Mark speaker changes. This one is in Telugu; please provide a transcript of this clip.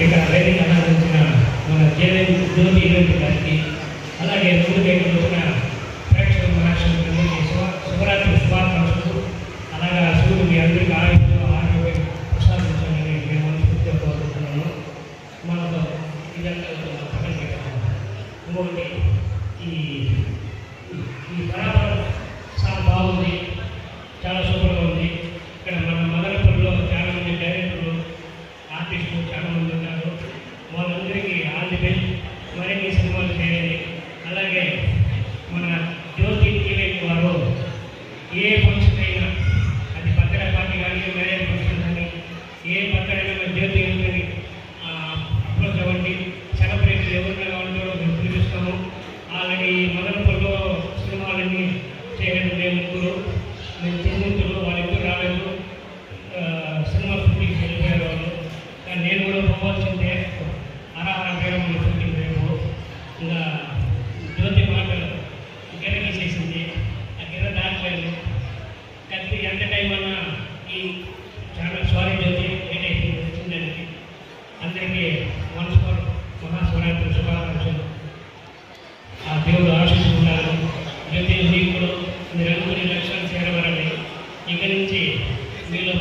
Speaker 1: ఇక్కడ వేదిక ఆరాధించిన మన జ్యోతి ఈవెంట్ గారికి, అలాగే ముందుకైతే వచ్చిన ప్రేక్షక మహాశుభ్రందరికీ శుభరాత్రి శుభాకాంక్షలు. అలాగా శివుడు మీ అందరికీ ఆరోగ్యం ప్రసాదించాలని మేము మనస్ఫూర్తిగా కోరుకుంటున్నాము. మనతో ఇదంతా పక్కన పెట్టాము. ఇంకొకటి ఈ పరాపరం చాలా బాగుంది, చాలా సూపర్గా ఉంది. ఇక్కడ మన మదనపల్లిలో చాలామంది డైరెక్టర్లు, ఆర్టిస్టులు చాలామంది ఉన్నారు. వాళ్ళందరికీ ఆల్ ది బెస్ట్, మరిన్ని సినిమాలు చేయాలి. అలాగే మన జ్యోతి ఈవెంట్ వారు ఏ ఫంక్షన్ అయినా, అది బర్త్డే పార్టీ కానీ, మ్యారేజ్ ఫంక్షన్ కానీ, ఏ బర్త్డే అయినా జ్యోతి ఈవెంట్ని అప్రోచ్ అవ్వండి. సెలబ్రిటీలు ఎవరిని కావాలో మేము పిలిపిస్తాము. ఆల్రెడీ మదనపల్లిలో సినిమాలన్నీ చేయడం మేము ముగ్గురు, మేము తిరుగుతులు, వాళ్ళిద్దరు రాలేదు, సినిమా షూటింగ్కి వెళ్ళిపోయారు వాళ్ళు. కానీ నేను కూడా పోవాల్సిందే, అరహర వేరే షూటింగ్ రేపు. ఇంకా జ్యోతి మాటలు గిర గీసేసింది, ఆ గిర దాటలేదు. కలిపి ఎంత టైం అన్నా ఈ చాలా సారీ జ్యోతి లేట్ అయిపోయింది వచ్చిందానికి. అందరికీ మహాశివరాత్రి శుభాకాంక్షలు. ఆ దేవుడు ఆశిస్తున్నారు. జ్యోతి మీకు మీరు అనుకునే లక్ష్యాలు చేరవరని ఇక నుంచి మీలో